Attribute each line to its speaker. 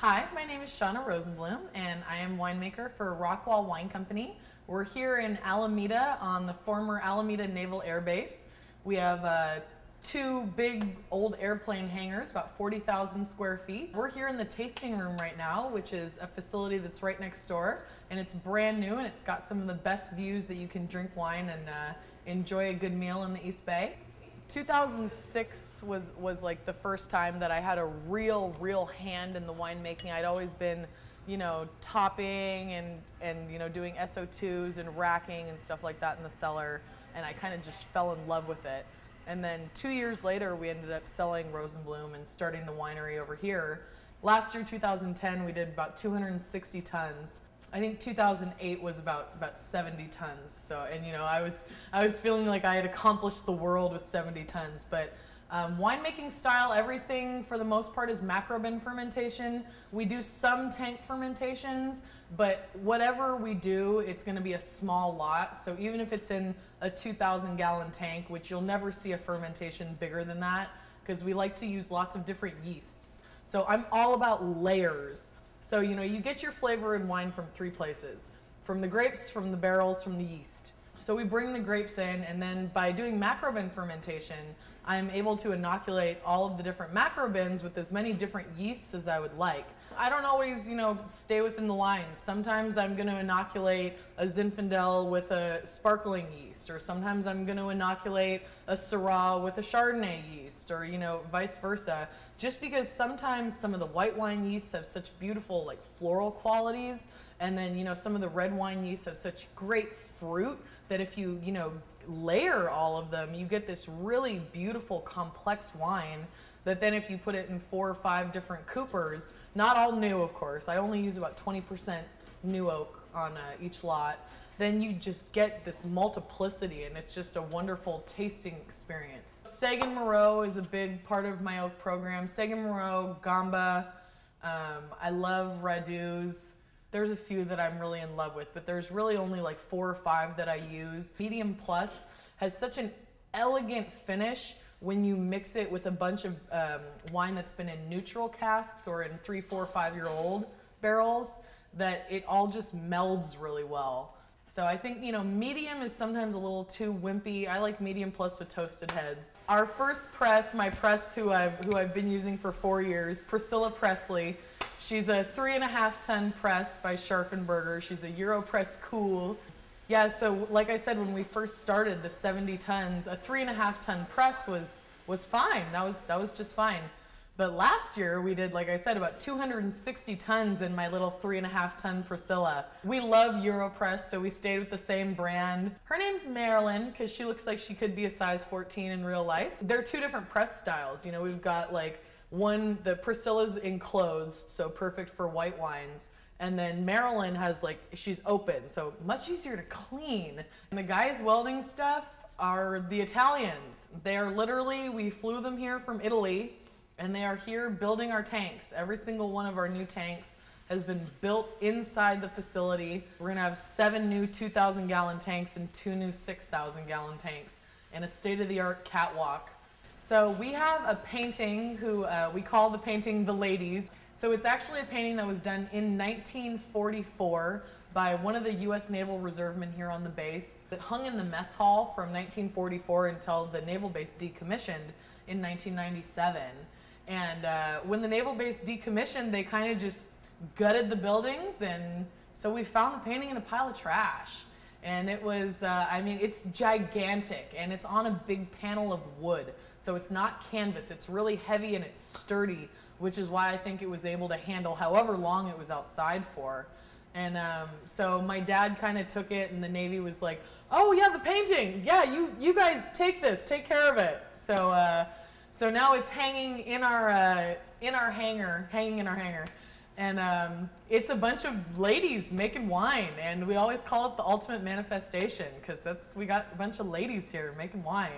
Speaker 1: Hi, my name is Shauna Rosenblum, and I am winemaker for RockWall Wine Company. We're here in Alameda on the former Alameda Naval Air Base. We have two big old airplane hangars, about 40,000 square feet. We're here in the tasting room right now, which is a facility that's right next door, and it's brand new, and it's got some of the best views that you can drink wine and enjoy a good meal in the East Bay. 2006 was like the first time that I had a real hand in the winemaking. I'd always been, topping and doing SO2s and racking and stuff like that in the cellar, and I kind of just fell in love with it. And then 2 years later, we ended up selling Rosenblum and starting the winery over here. Last year, 2010, we did about 260 tons. I think 2008 was about 70 tons. So, and I was feeling like I had accomplished the world with 70 tons. But winemaking style, everything for the most part is macro bin fermentation. We do some tank fermentations, but whatever we do, it's going to be a small lot. So even if it's in a 2,000 gallon tank, which you'll never see a fermentation bigger than that, because we like to use lots of different yeasts. So I'm all about layers. So, you get your flavor in wine from three places: from the grapes, from the barrels, from the yeast. So we bring the grapes in, and then by doing macro bin fermentation, I'm able to inoculate all of the different macro bins with as many different yeasts as I would like. I don't always, stay within the lines. Sometimes I'm going to inoculate a Zinfandel with a sparkling yeast, or sometimes I'm going to inoculate a Syrah with a Chardonnay yeast, or, vice versa. Just because sometimes some of the white wine yeasts have such beautiful, like, floral qualities, and then, some of the red wine yeasts have such great fruit that if you, layer all of them, you get this really beautiful, complex wine that then if you put it in 4 or 5 different coopers, not all new, of course, I only use about 20% new oak on each lot, then you just get this multiplicity, and it's just a wonderful tasting experience. Sagan Moreau is a big part of my oak program. Sagan Moreau, Gamba, I love Radus. There's a few that I'm really in love with, but there's really only like 4 or 5 that I use. Medium Plus has such an elegant finish when you mix it with a bunch of wine that's been in neutral casks or in 3, 4, 5-year-old barrels, that it all just melds really well. So I think, medium is sometimes a little too wimpy. I like Medium Plus with toasted heads. Our first press, my press who I've been using for 4 years, Priscilla Presley. She's a 3.5 ton press by Scharfenberger. She's a Europress Cool. Yeah, so like I said, when we first started the 70 tons, a 3.5 ton press was fine. That was just fine. But last year we did, like I said, about 260 tons in my little 3.5 ton Priscilla. We love Europress, so we stayed with the same brand. Her name's Marilyn, because she looks like she could be a size 14 in real life. They're 2 different press styles. We've got like one, the Priscilla's enclosed, so perfect for white wines. And then Marilyn has she's open, so much easier to clean. And the guys welding stuff are the Italians. They are literally, we flew them here from Italy, and they are here building our tanks. Every single one of our new tanks has been built inside the facility. We're gonna have 7 new 2,000 gallon tanks and 2 new 6,000 gallon tanks and a state-of-the-art catwalk. So we have a painting who we call the painting The Ladies. So it's actually a painting that was done in 1944 by one of the U.S. Naval Reservemen here on the base. It hung in the mess hall from 1944 until the naval base decommissioned in 1997. And when the naval base decommissioned, they kind of just gutted the buildings, and so we found the painting in a pile of trash. And it was, it's gigantic, and it's on a big panel of wood. So it's not canvas, it's really heavy and it's sturdy, which is why I think it was able to handle however long it was outside for. And so my dad kind of took it, and the Navy was like, oh yeah, the painting, yeah, you guys take this, take care of it. So now it's hanging in our hangar, and it's a bunch of ladies making wine, and we always call it the ultimate manifestation, because we got a bunch of ladies here making wine.